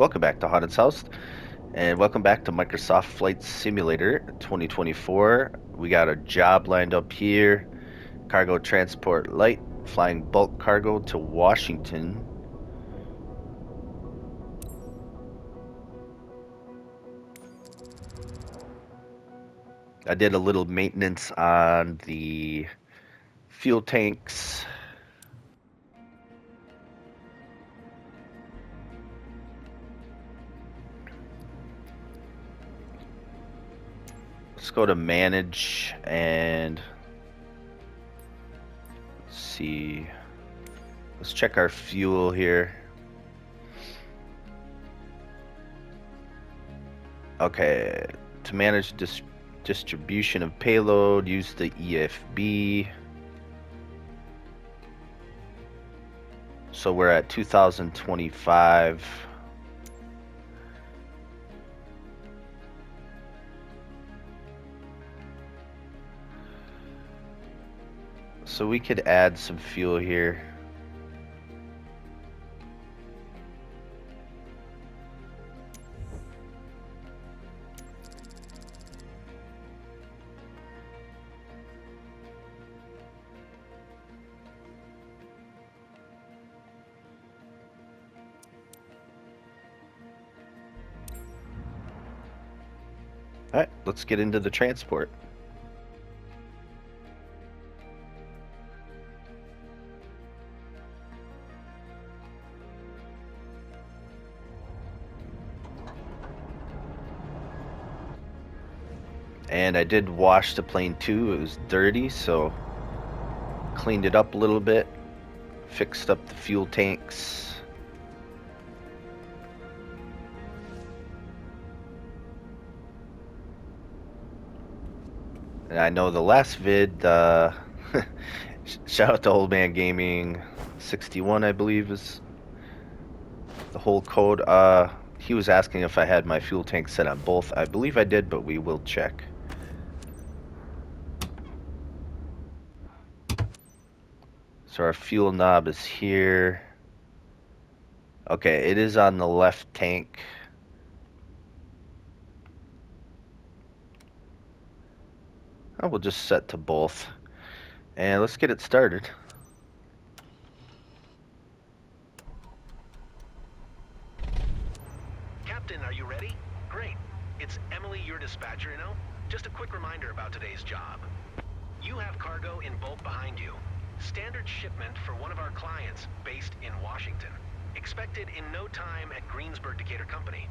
Welcome back to Haunted House, and welcome back to Microsoft Flight Simulator 2024. We got a job lined up here. Cargo transport light, flying bulk cargo to Washington. I did a little maintenance on the fuel tanks. Let's go to manage and let's see. Let's check our fuel here. Okay, to manage distribution of payload, use the EFB. So we're at 2025. So we could add some fuel here. All right, let's get into the transport. And I did wash the plane too. It was dirty, so cleaned it up a little bit, fixed up the fuel tanks. And I know the last vid, shout out to Old Man Gaming 61, I believe is the whole code. He was asking if I had my fuel tank set on both. I believe I did, but we will check. So our fuel knob is here. Okay, it is on the left tank. I will just set to both. And let's get it started. Captain, are you ready? Great. It's Emily, your dispatcher, Just a quick reminder about today's job. You have cargo in bulk behind you. Standard shipment for one of our clients based in Washington. Expected in no time at Greensburg Decatur Company.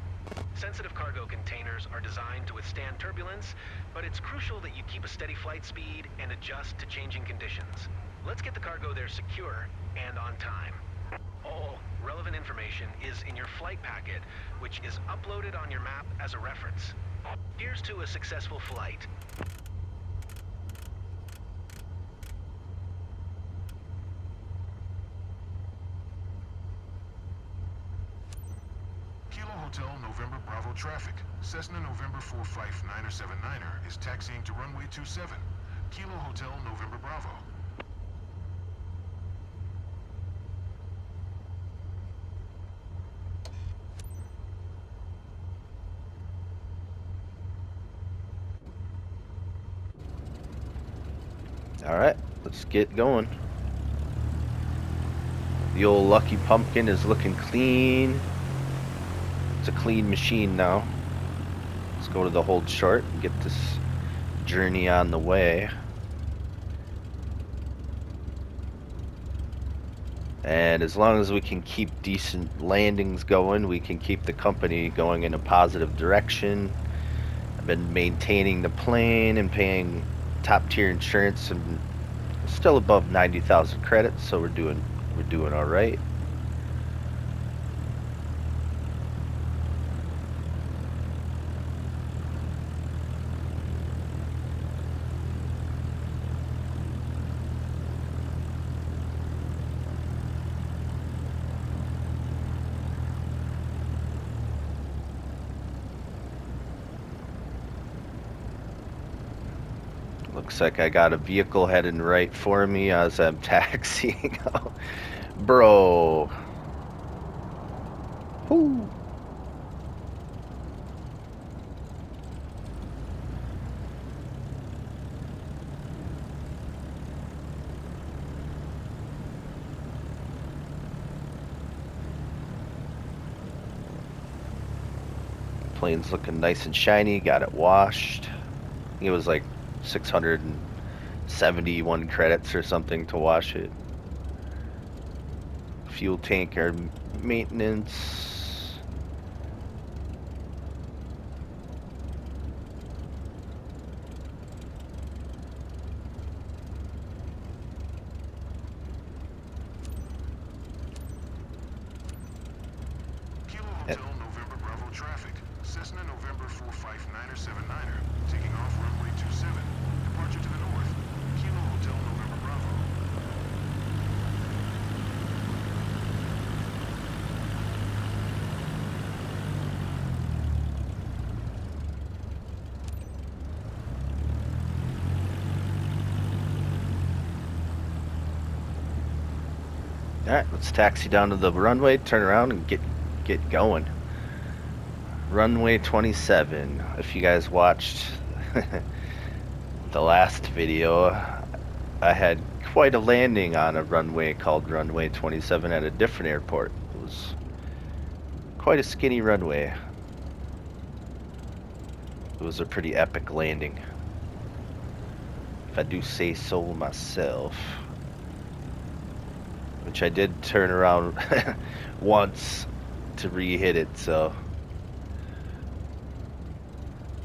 Sensitive cargo containers are designed to withstand turbulence, but it's crucial that you keep a steady flight speed and adjust to changing conditions. Let's get the cargo there secure and on time. All relevant information is in your flight packet, which is uploaded on your map as a reference. Here's to a successful flight. Hotel November Bravo traffic. Cessna November 459er is taxiing to runway 27. Kilo Hotel November Bravo. Alright, let's get going. The old Lucky Pumpkin is looking clean. It's a clean machine now. Let's go to the hold short and get this journey on the way. And as long as we can keep decent landings going, we can keep the company going in a positive direction. I've been maintaining the plane and paying top tier insurance and still above 90,000 credits, so we're doing all right. Looks like I got a vehicle heading right for me as I'm taxiing out. Bro. Whoo. Plane's looking nice and shiny. Got it washed. I think it was like 671 credits or something to wash it. Fuel tank or maintenance. Kilo Hotel November Bravo traffic. Cessna November 459er, taking off runway 27. Departure to the north. Kilo Hotel November Bravo. Alright, let's taxi down to the runway, turn around, and get going. Runway 27. If you guys watched the last video, I had quite a landing on a runway called runway 27 at a different airport. It was quite a skinny runway. It was a pretty epic landing, if I do say so myself. Which I did turn around once to re-hit it, so.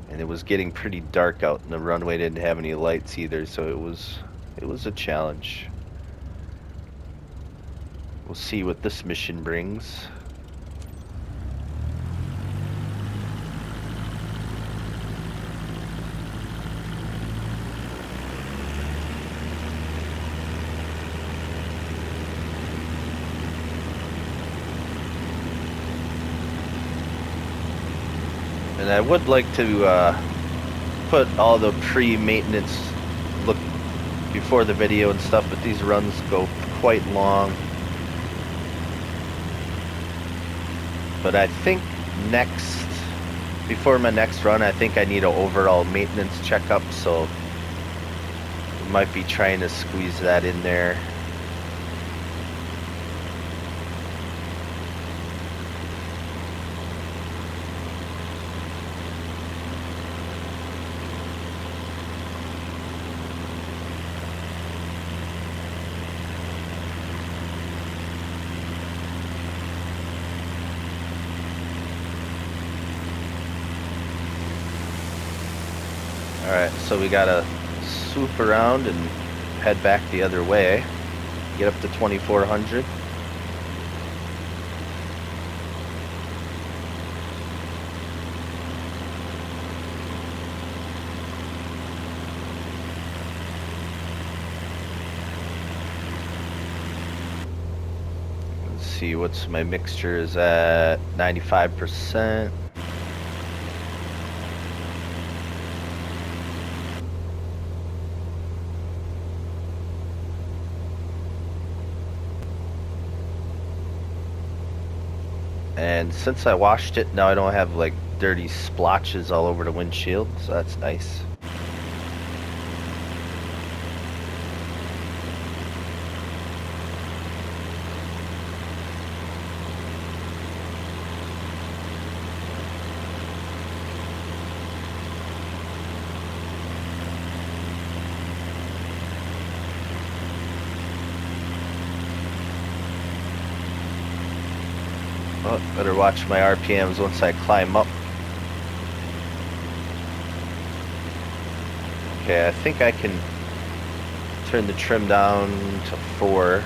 And it was getting pretty dark out, and the runway didn't have any lights either, so it was a challenge. We'll see what this mission brings. And I would like to put all the pre-maintenance look before the video and stuff, but these runs go quite long. But I think before my next run, I think I need an overall maintenance checkup, so we might be trying to squeeze that in there. Alright, so we gotta swoop around and head back the other way. Get up to 2400. Let's see, what's my mixture is at 95%. And since I washed it, now I don't have like dirty splotches all over the windshield, so that's nice. Oh, better watch my RPMs once I climb up. Okay, I think I can turn the trim down to 4.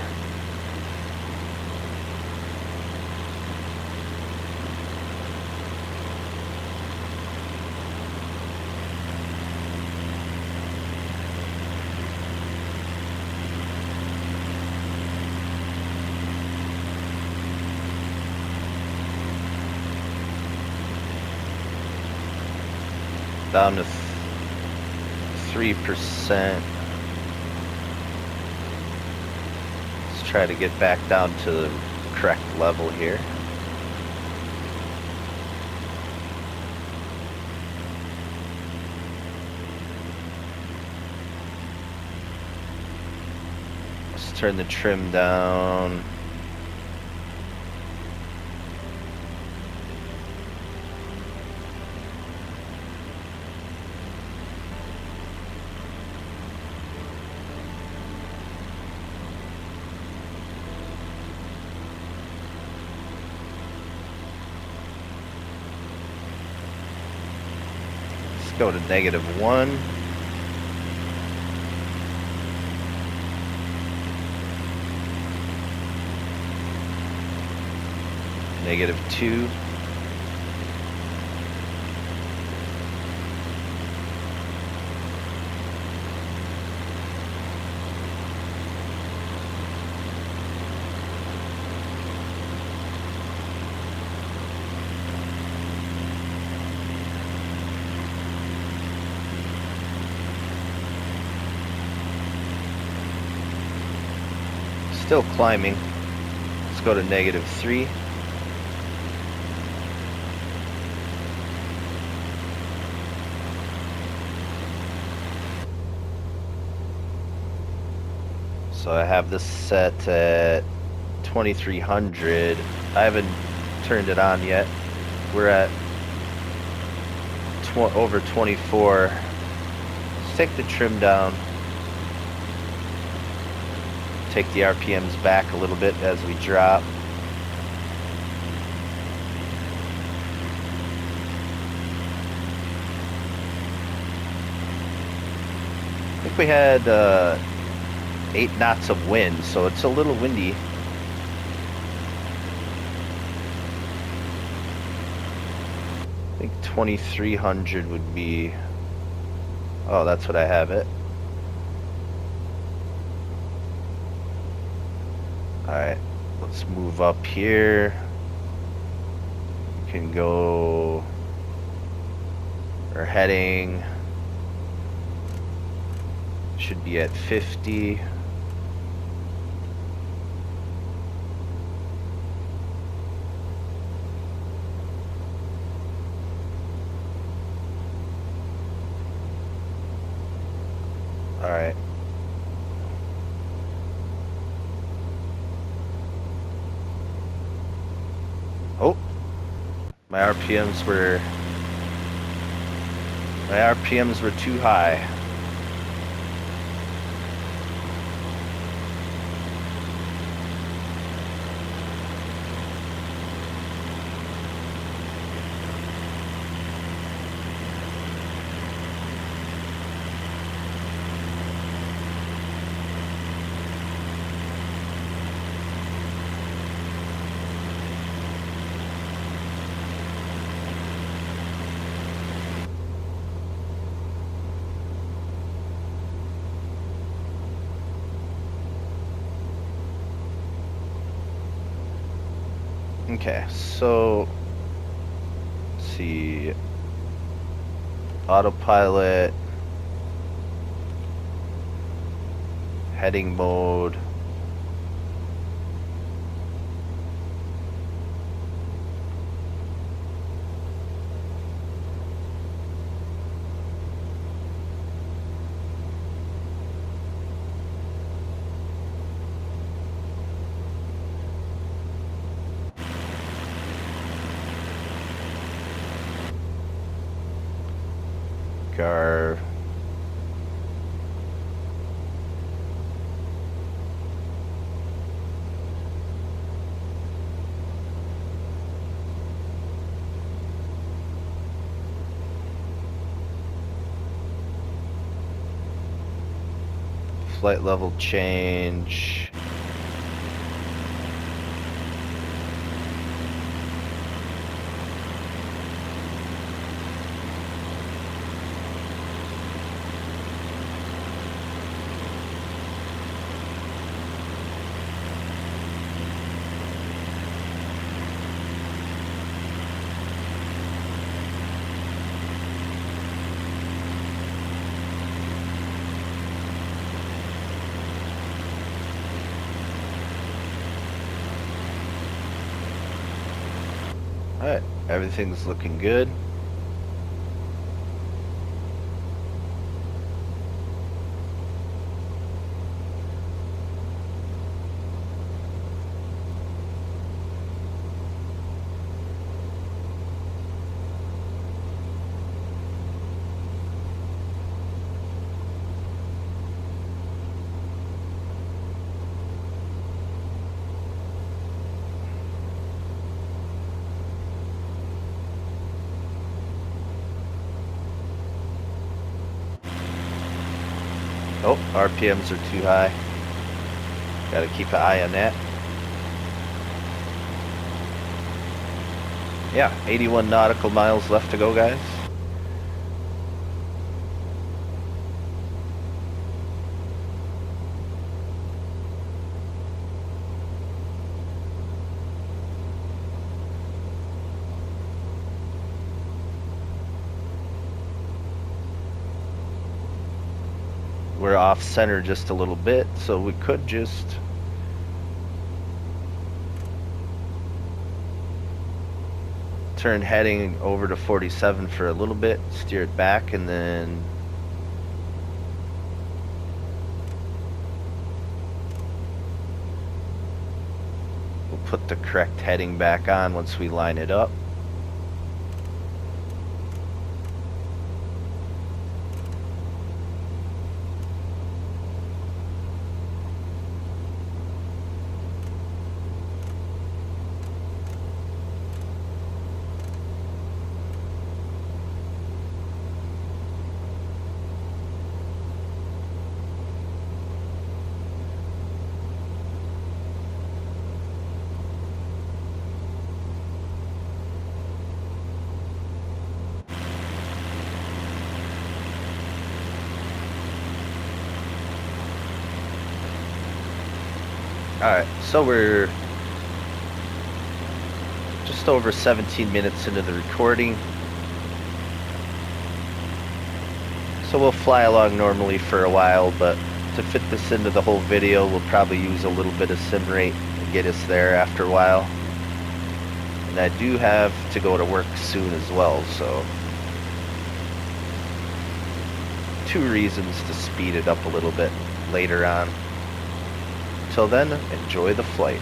Down to 3%. Let's try to get back down to the correct level here. Let's turn the trim down. go to -1. -2. Still climbing. Let's go to -3. So I have this set at 2300. I haven't turned it on yet. We're at over 24. Let's take the trim down. Take the RPMs back a little bit as we drop. I think we had 8 knots of wind, so it's a little windy. I think 2300 would be... Oh, that's what I have it. Alright, let's move up here. We can go... We're heading... Should be at 50. Alright. Oh, my RPMs were too high. Okay, so let's see. Autopilot, heading mode. Gar. Flight level change. Alright, everything's looking good. Oh, RPMs are too high. Gotta keep an eye on that. Yeah, 81 nautical miles left to go, guys. We're off center just a little bit, so we could just turn heading over to 47 for a little bit, steer it back, and then we'll put the correct heading back on once we line it up. Alright, so we're just over 17 minutes into the recording. So we'll fly along normally for a while, but to fit this into the whole video, we'll probably use a little bit of sim rate to get us there after a while. And I do have to go to work soon as well, so 2 reasons to speed it up a little bit later on. Till then, enjoy the flight.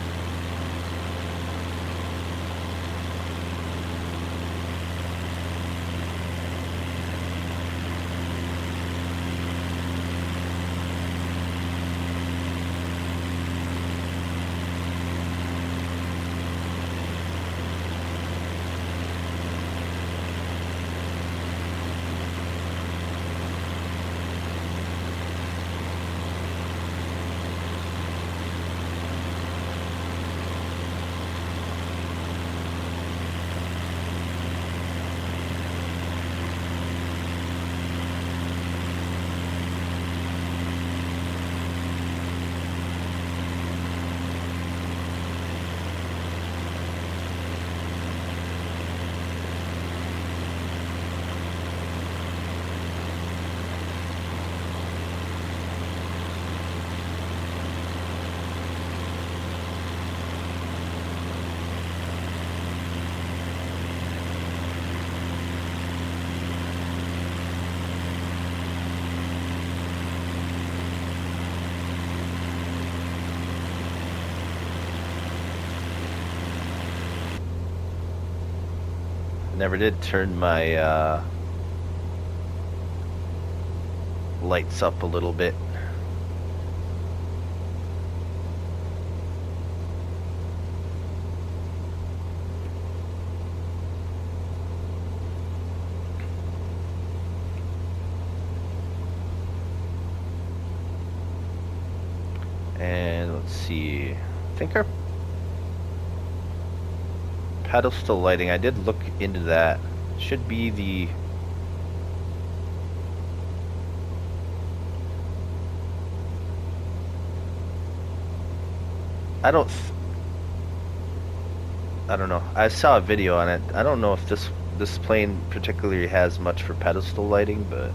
Never did turn my lights up a little bit. And let's see, I think our pedestal lighting, I did look into that, should be the I don't know. I saw a video on it. I don't know if this plane particularly has much for pedestal lighting, but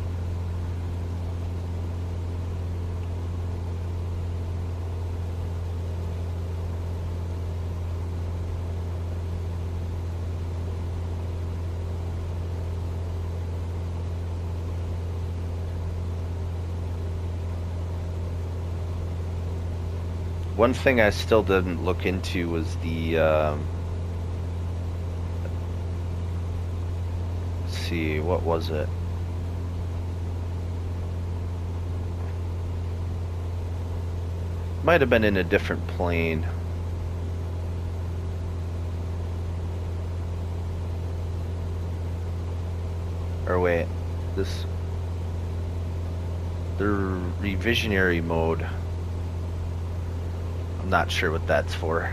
one thing I still didn't look into was the let's see, what was it? Might have been in a different plane. Or wait, this The revisionary mode. I'm not sure what that's for.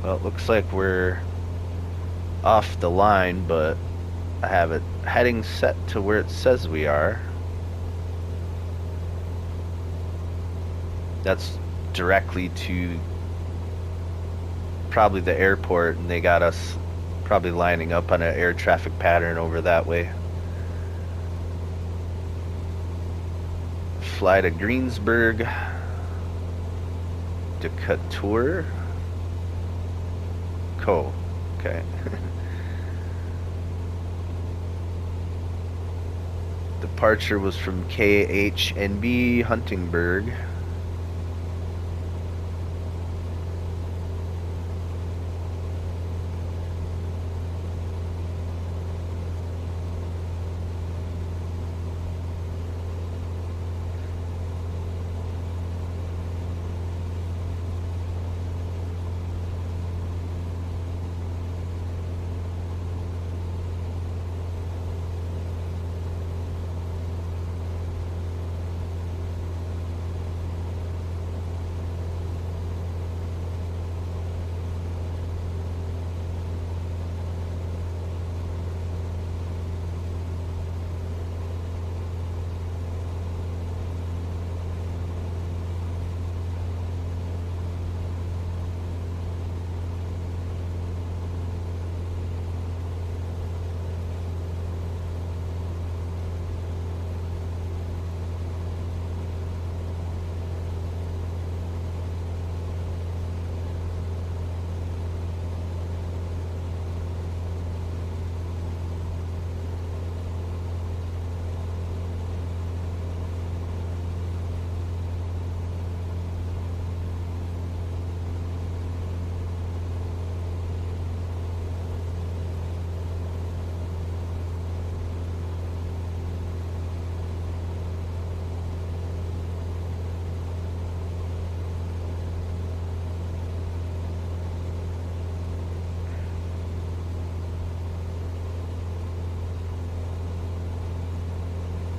Well, it looks like we're off the line, but I have it heading set to where it says we are. That's directly to probably the airport, and they got us probably lining up on an air traffic pattern over that way. Fly to Greensburg, Decatur, Co. Okay. Departure was from KHNB Huntingburg.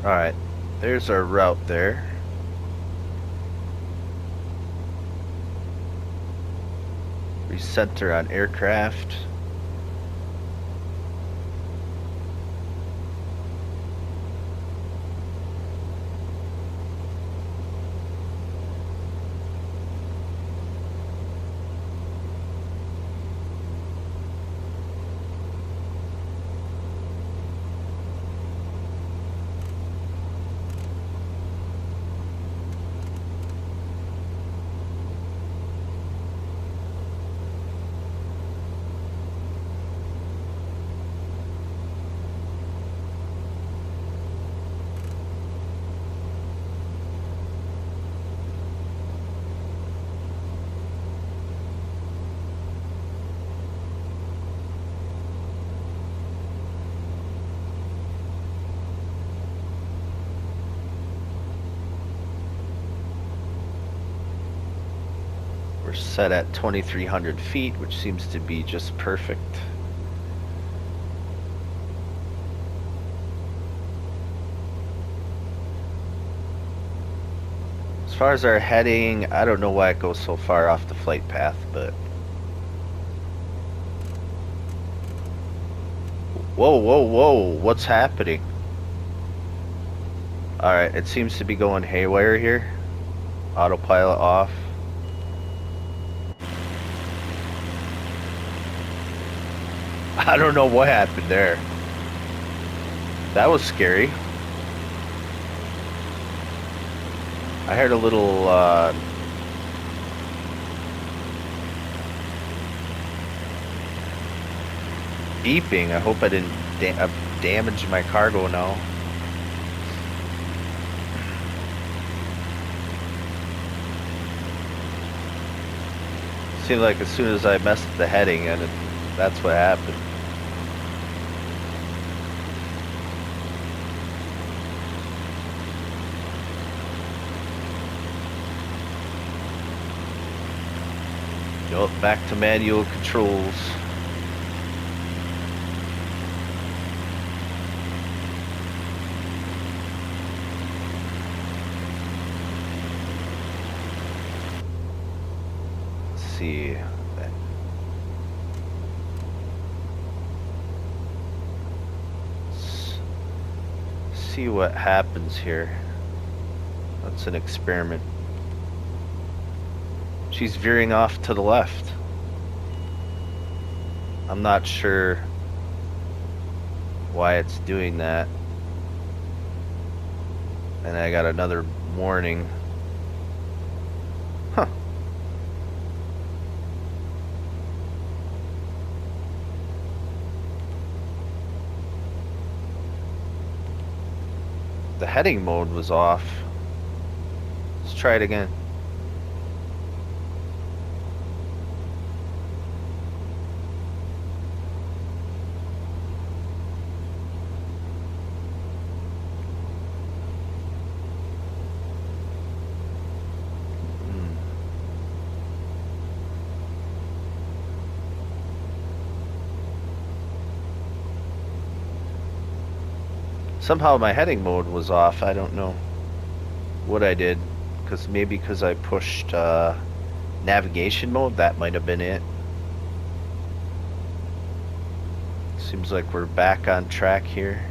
Alright, there's our route there. Recenter on aircraft. We're set at 2,300 feet, which seems to be just perfect. As far as our heading, I don't know why it goes so far off the flight path, but... Whoa, whoa, whoa, what's happening? Alright, it seems to be going haywire here. Autopilot off. I don't know what happened there. That was scary. I heard a little beeping. I hope I didn't damage my cargo now. Seemed like as soon as I messed with the heading, and that's what happened. Nope, back to manual controls. see. Let's see what happens here. That's an experiment. She's veering off to the left. I'm not sure why it's doing that. And I got another warning. Huh. The heading mode was off. Let's try it again. Somehow my heading mode was off. I don't know what I did. Maybe because I pushed navigation mode. That might have been it. Seems like we're back on track here.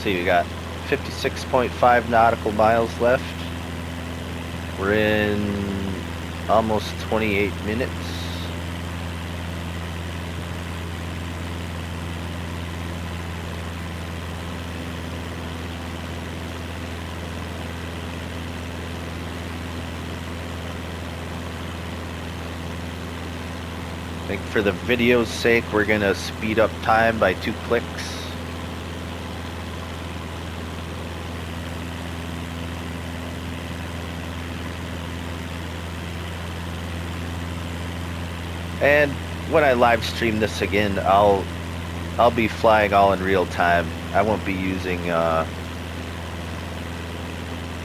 See, we got 56.5 nautical miles left. We're in almost 28 minutes. I think for the video's sake, we're gonna speed up time by 2 clicks. And when I live stream this again, I'll be flying all in real time. I won't be using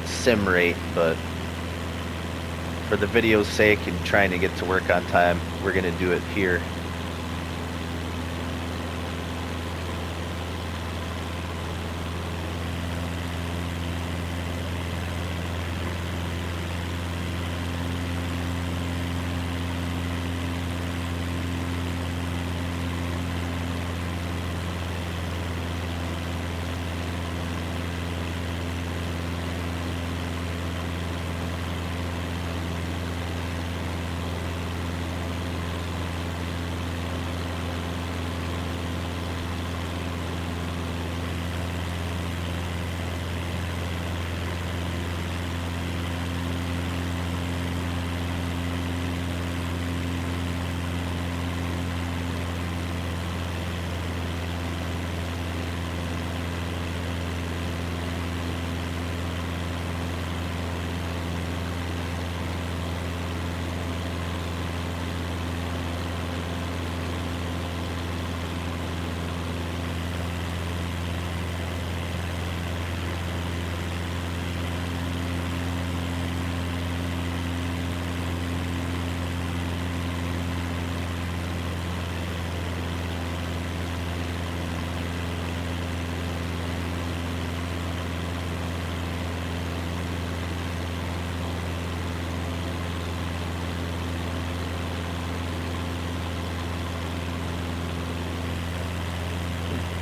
sim rate, but for the video's sake and trying to get to work on time, we're gonna do it here.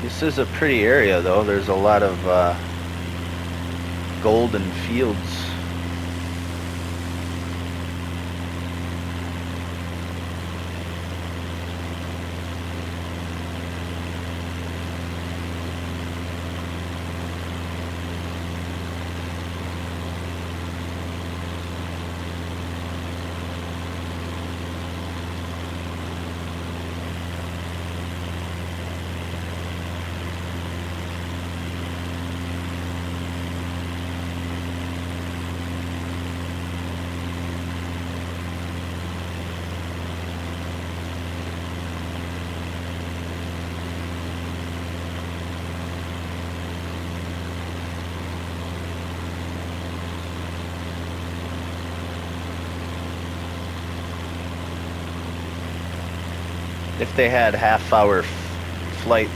This is a pretty area, though. There's a lot of golden fields. if they had half-hour flights,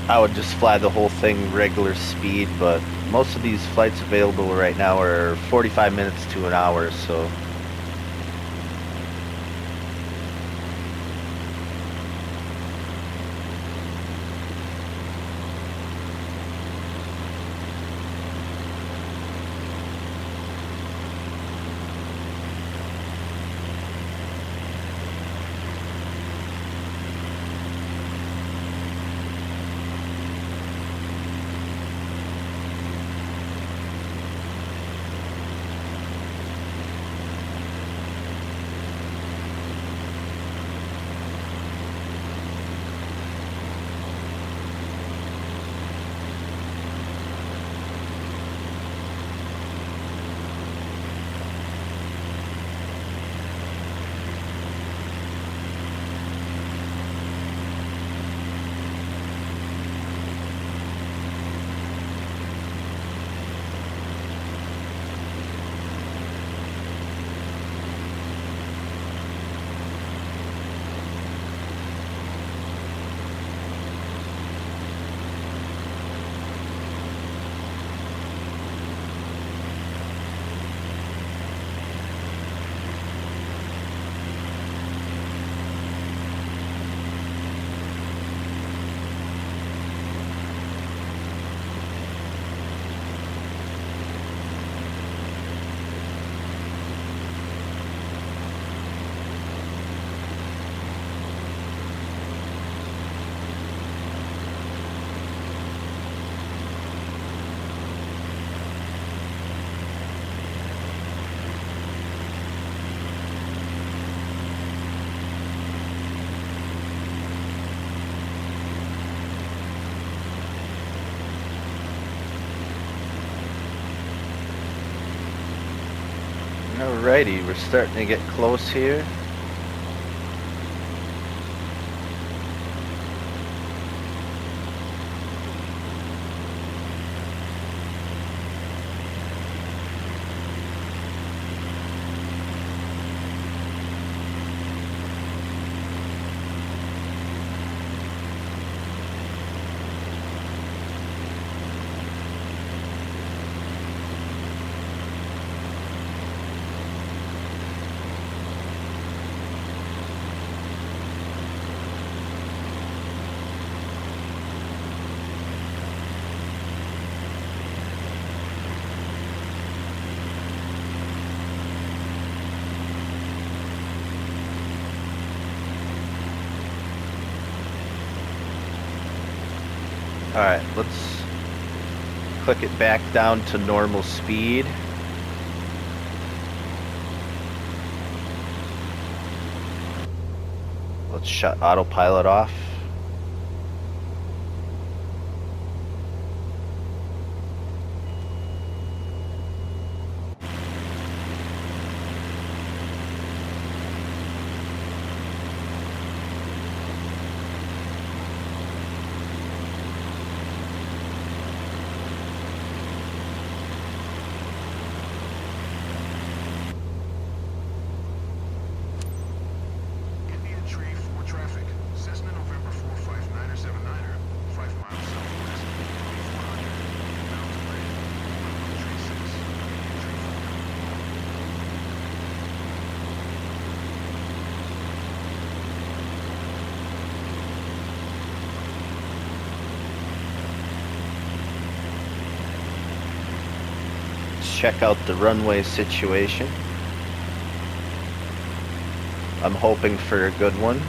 I would just fly the whole thing regular speed, but most of these flights available right now are 45 minutes to an hour, so alrighty, we're starting to get close here. Alright, let's click it back down to normal speed. Let's shut autopilot off. Indian Tree 4 traffic. Cessna November 459er 79er. 5 miles southwest. 2400. Inbound to land. Runway tree 6. Indian Tree 4. Let's check out the runway situation. I'm hoping for a good one.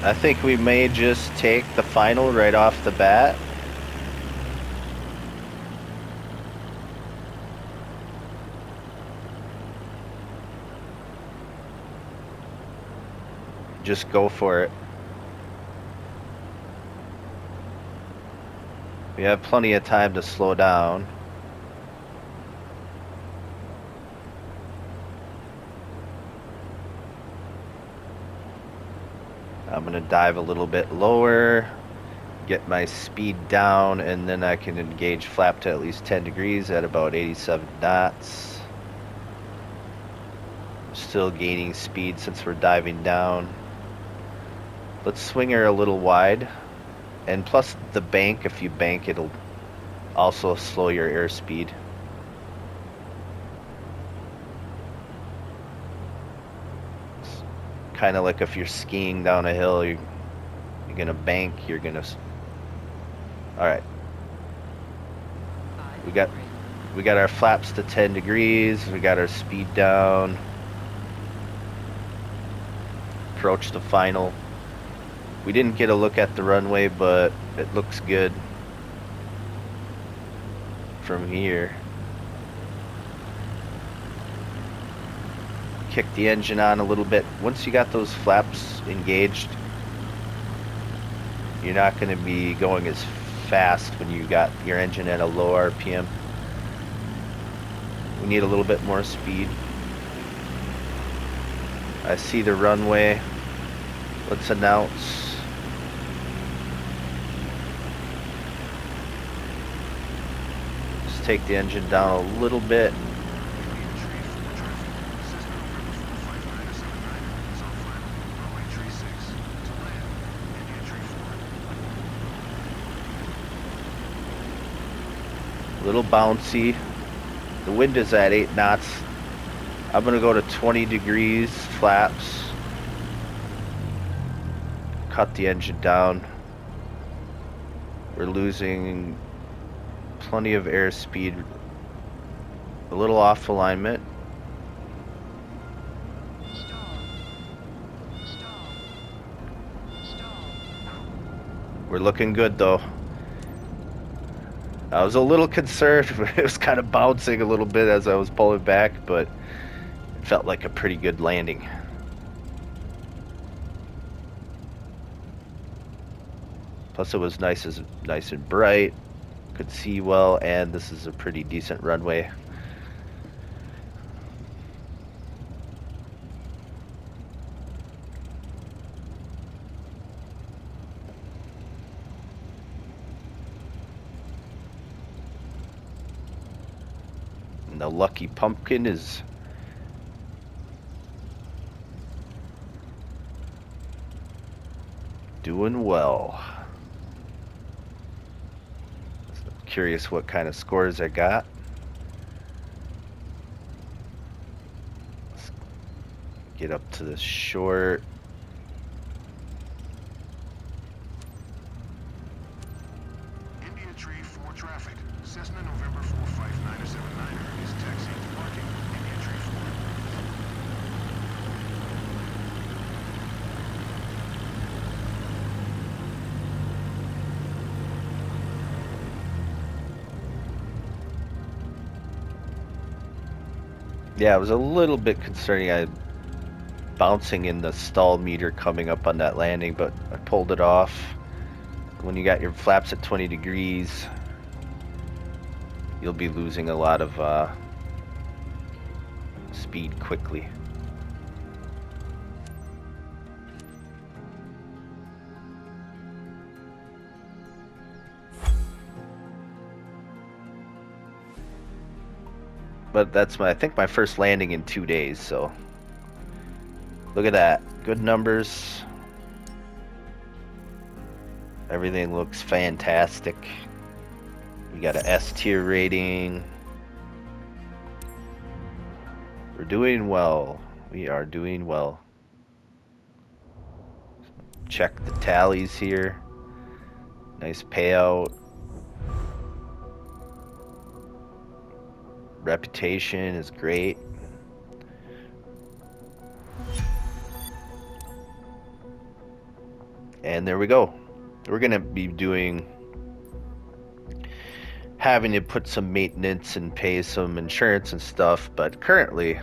I think we may just take the final right off the bat. Just go for it. We have plenty of time to slow down. I'm gonna dive a little bit lower, get my speed down, and then I can engage flap to at least 10 degrees at about 87 knots. Still gaining speed since we're diving down. Let's swing her a little wide. And plus the bank, if you bank, it'll also slow your airspeed. Kind of like if you're skiing down a hill, you're gonna bank, you're gonna... Alright. We got our flaps to 10 degrees, we got our speed down. Approach the final. We didn't get a look at the runway, but it looks good from here. Kick the engine on a little bit. Once you got those flaps engaged, you're not going to be going as fast when you got your engine at a low RPM. We need a little bit more speed. I see the runway. Let's announce. Just take the engine down a little bit. A little bouncy. The wind is at 8 knots. I'm gonna go to 20 degrees flaps. Cut the engine down. We're losing plenty of airspeed. A little off alignment. We're looking good though. I was a little concerned. It was kind of bouncing a little bit as I was pulling back, but it felt like a pretty good landing. Plus it was nice and bright. Could see well, and this is a pretty decent runway. And the Lucky Pumpkin is doing well. Curious what kind of scores I got. Let's get up to the short. India Tree 4 traffic. Cessna November 45979er is taxiing to parking. India Tree 4. Yeah, it was a little bit concerning. I bouncing in the stall meter coming up on that landing, but I pulled it off. When you got your flaps at 20 degrees, you'll be losing a lot of speed quickly. But that's I think my first landing in 2 days, so look at that. Good numbers. Everything looks fantastic. We got an S tier rating. We're doing well. We are doing well. Check the tallies here. Nice payout. Reputation is great. And there we go. We're gonna be having to put some maintenance and pay some insurance and stuff, but currently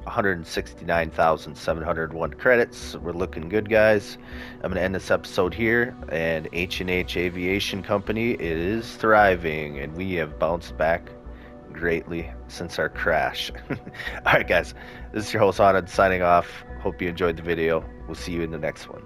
169,701 credits. We're looking good, guys. I'm going to end this episode here. And H&H Aviation Company is thriving, and we have bounced back greatly since our crash. All right, guys. This is your host, Anand, signing off. Hope you enjoyed the video. We'll see you in the next one.